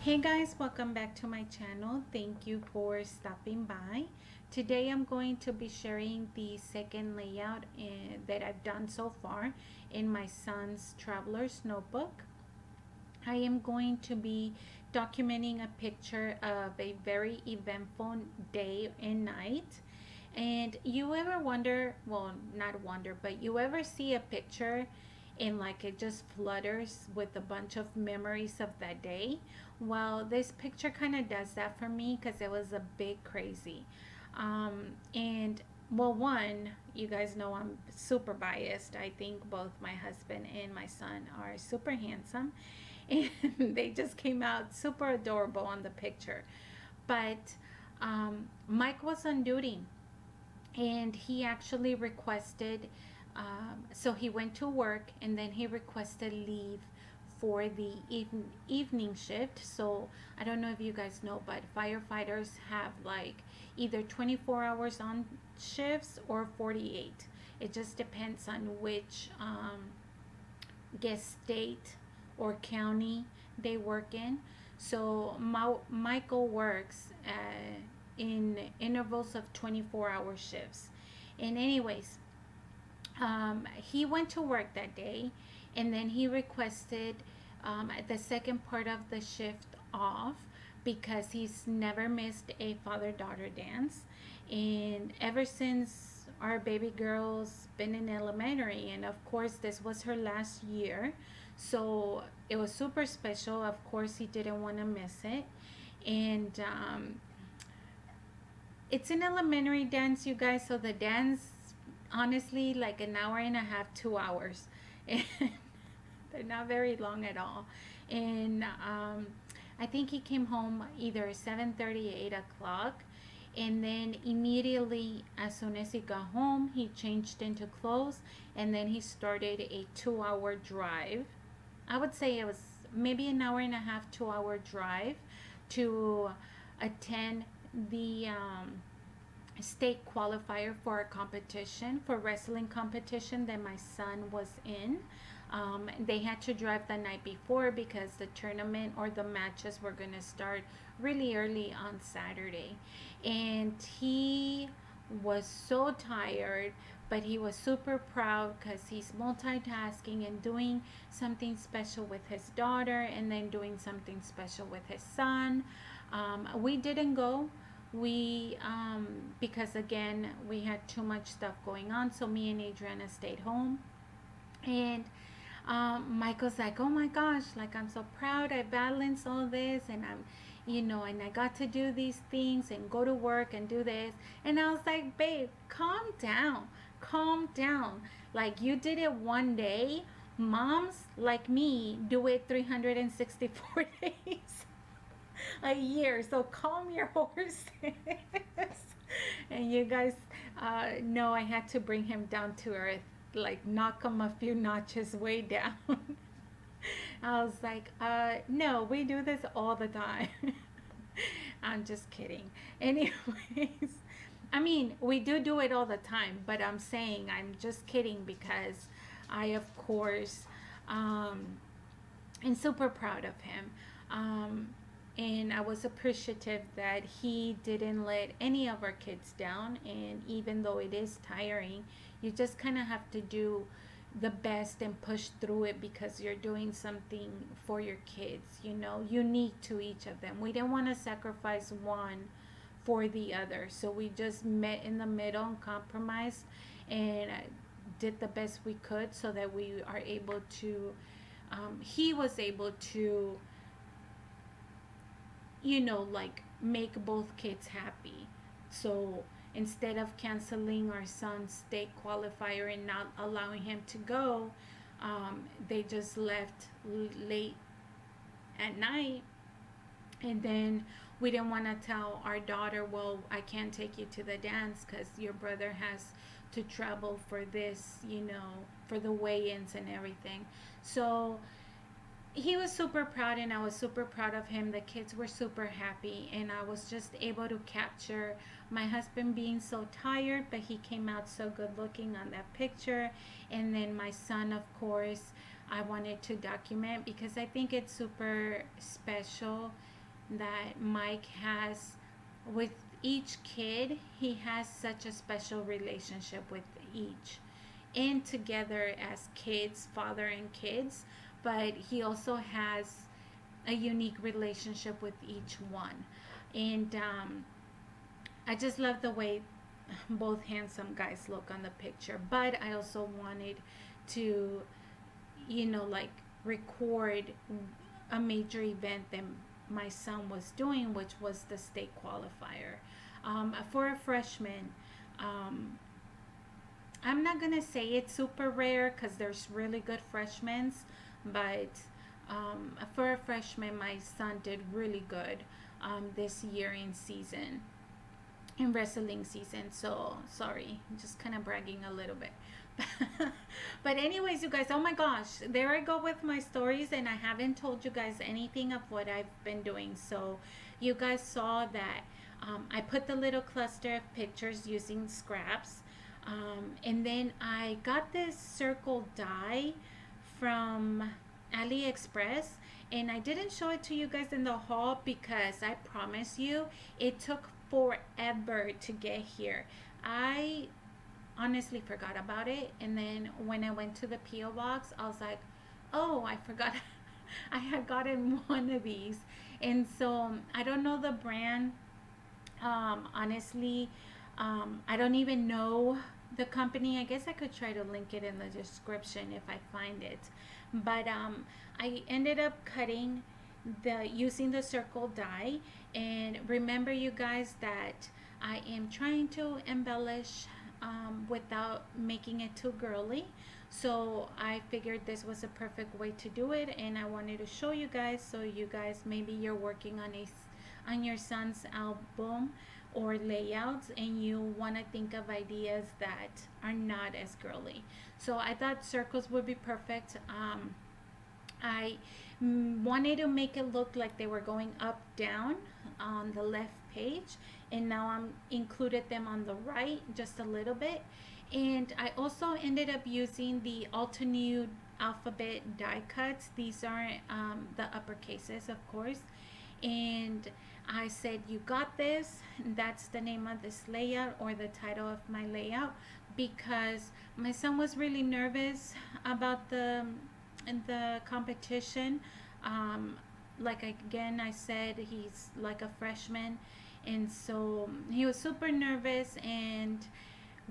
Hey guys, welcome back to my channel. Thank you for stopping by. Today I'm going to be sharing the second layout that I've done so far in my son's traveler's notebook. I am going to be documenting a picture of a very eventful day and night. And you ever wonder, well, not wonder, but you ever see a picture and like it just flutters with a bunch of memories of that day? Well, this picture kind of does that for me because it was a bit crazy. And well, one, you guys know I'm super biased. I think both my husband and my son are super handsome, and they just came out super adorable on the picture. But Mike was on duty, and he actually requested, so he went to work and then he requested leave for the evening shift. So I don't know if you guys know, but firefighters have like either 24 hours on shifts or 48. It just depends on which guest state or county they work in. So Michael works in intervals of 24-hour shifts. And anyways, he went to work that day, and then he requested the second part of the shift off because he's never missed a father-daughter dance. And ever since our baby girl's been in elementary, and of course this was her last year, so it was super special. Of course he didn't want to miss it. And it's an elementary dance, you guys, so the dance honestly like an hour and a half, 2 hours, and they're not very long at all. And I think he came home either 7:30, 8 o'clock, and then immediately as soon as he got home he changed into clothes, and then he started a 2-hour drive. I would say it was maybe an hour and a half, 2-hour drive to attend the state qualifier for a competition, for wrestling competition that my son was in. They had to drive the night before because the tournament or the matches were going to start really early on Saturday. And he was so tired, but he was super proud because he's multitasking and doing something special with his daughter and then doing something special with his son. We didn't go, we because again we had too much stuff going on, so me and Adriana stayed home. And Michael's like, oh my gosh, like I'm so proud I balanced all this, and I'm, and I got to do these things and go to work and do this. And I was like, babe, calm down, calm down. Like, you did it one day. Moms like me do it 364 days a year, so calm your horses. And you guys know I had to bring him down to earth, like knock him a few notches way down. I was like, no, we do this all the time. I'm just kidding. Anyways, I mean, we do it all the time, but I'm saying I'm just kidding because I, of course, am super proud of him. And I was appreciative that he didn't let any of our kids down. And even though it is tiring, you just kind of have to do the best and push through it because you're doing something for your kids, unique to each of them. We didn't want to sacrifice one for the other, so we just met in the middle and compromised and did the best we could so that we are able to, he was able to, like make both kids happy. So instead of canceling our son's state qualifier and not allowing him to go, they just left late at night. And then we didn't want to tell our daughter, well, I can't take you to the dance because your brother has to travel for this, for the weigh-ins and everything. So he was super proud and I was super proud of him. The kids were super happy, and I was just able to capture my husband being so tired, but he came out so good looking on that picture. And then my son, of course, I wanted to document because I think it's super special that Mike has with each kid. He has such a special relationship with each, and together as kids, father and kids, but he also has a unique relationship with each one. And I just love the way both handsome guys look on the picture. But I also wanted to, like, record a major event that my son was doing, which was the state qualifier. For a freshman, um, I'm not gonna say it's super rare because there's really good freshmen, but for a freshman, my son did really good this year in wrestling season. So sorry, I'm just kind of bragging a little bit. But anyways, you guys, oh my gosh, there I go with my stories, and I haven't told you guys anything of what I've been doing. So you guys saw that I put the little cluster of pictures using scraps, and then I got this circle die from Aliexpress, and I didn't show it to you guys in the haul because I promise you it took forever to get here. I honestly forgot about it, and then when I went to the PO box, I was like, oh, I forgot I had gotten one of these. And so I don't know the brand. Honestly, I don't even know the company. I guess I could try to link it in the description if I find it. But I ended up cutting using the circle die. And remember, you guys, that I am trying to embellish without making it too girly. So I figured this was a perfect way to do it, and I wanted to show you guys, so you guys, maybe you're working on your son's album or layouts and you want to think of ideas that are not as girly. So I thought circles would be perfect. I wanted to make it look like they were going up down on the left page, and now I'm included them on the right just a little bit. And I also ended up using the Altenude alphabet die cuts. These are the uppercases, of course. And I said, you got this. That's the name of this layout, or the title of my layout, because my son was really nervous about the competition. Like, again, I said, he's like a freshman, and so he was super nervous, and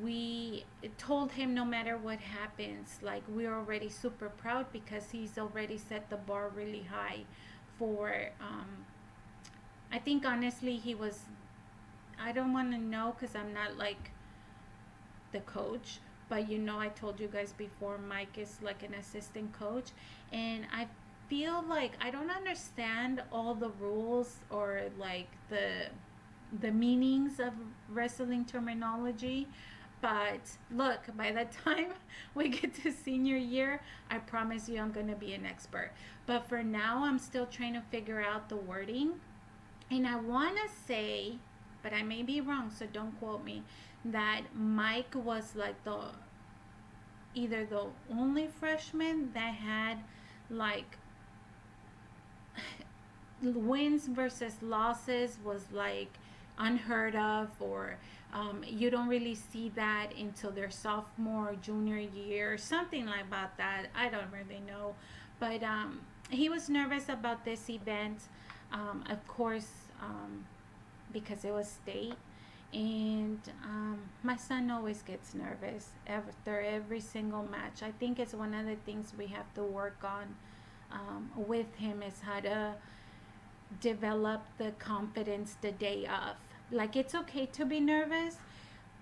we told him no matter what happens, like, we're already super proud because he's already set the bar really high for I think honestly he was, I don't want to know because I'm not like the coach, but I told you guys before, Mike is like an assistant coach, and I feel like I don't understand all the rules or like the meanings of wrestling terminology. But look, by the time we get to senior year, I promise you I'm going to be an expert. But for now, I'm still trying to figure out the wording. And I want to say, but I may be wrong, so don't quote me, that Mike was like either the only freshman that had like wins versus losses was like unheard of, or you don't really see that until their sophomore or junior year, something like about that. I don't really know, but he was nervous about this event, of course, because it was state, and my son always gets nervous after every single match. I think it's one of the things we have to work on with him, is how to develop the confidence the day of. Like, it's okay to be nervous,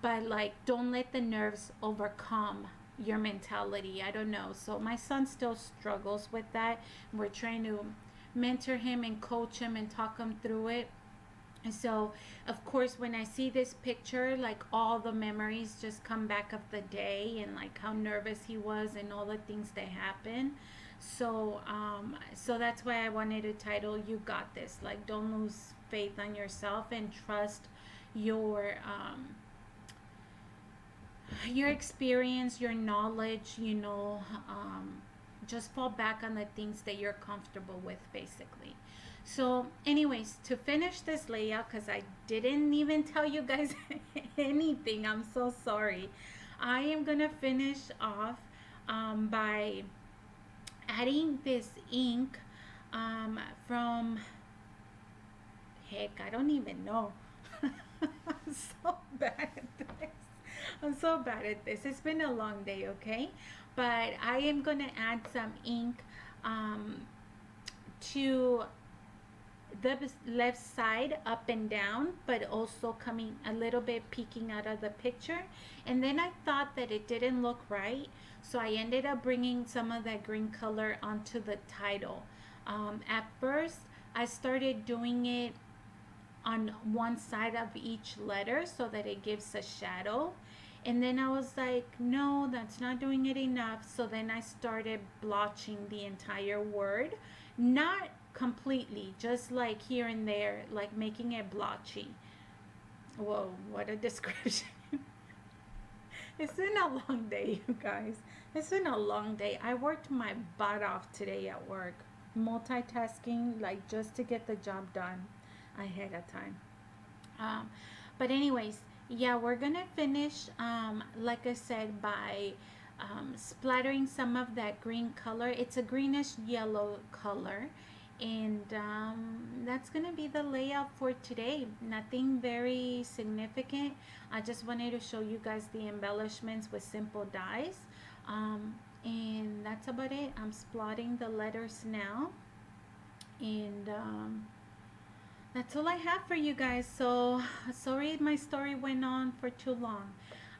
but like, don't let the nerves overcome your mentality. I don't know. So my son still struggles with that. We're trying to mentor him and coach him and talk him through it. And so, of course, when I see this picture, like, all the memories just come back of the day, and like how nervous he was and all the things that happened. So so that's why I wanted to title "You Got This." Like, don't lose faith on yourself and trust your experience, your knowledge. Just fall back on the things that you're comfortable with, basically. So anyways, to finish this layout, because I didn't even tell you guys anything, I'm so sorry. I am gonna finish off by adding this ink from, heck, I don't even know. I'm so bad at this. I'm so bad at this. It's been a long day, okay? But I am gonna add some ink um, to the left side, up and down, but also coming a little bit peeking out of the picture. And then I thought that it didn't look right, so I ended up bringing some of that green color onto the title. At first I started doing it on one side of each letter so that it gives a shadow, and then I was like, no, that's not doing it enough. So then I started blotching the entire word, not completely, just like here and there, like making it blotchy. Whoa, what a description. It's been a long day, you guys. It's been a long day. I worked my butt off today at work, multitasking, like just to get the job done ahead of time. Um, but anyways, yeah, we're gonna finish, like I said, by splattering some of that green color. It's a greenish yellow color, and that's gonna be the layout for today. Nothing very significant. I just wanted to show you guys the embellishments with simple dies, and that's about it. I'm splotting the letters now, and that's all I have for you guys. So sorry my story went on for too long.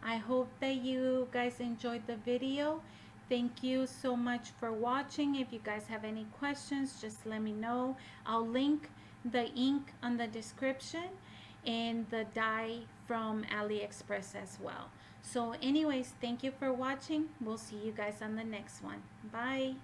I hope that you guys enjoyed the video. Thank you so much for watching. If you guys have any questions, just let me know. I'll link the ink on the description and the die from Aliexpress as well. So anyways, thank you for watching. We'll see you guys on the next one. Bye.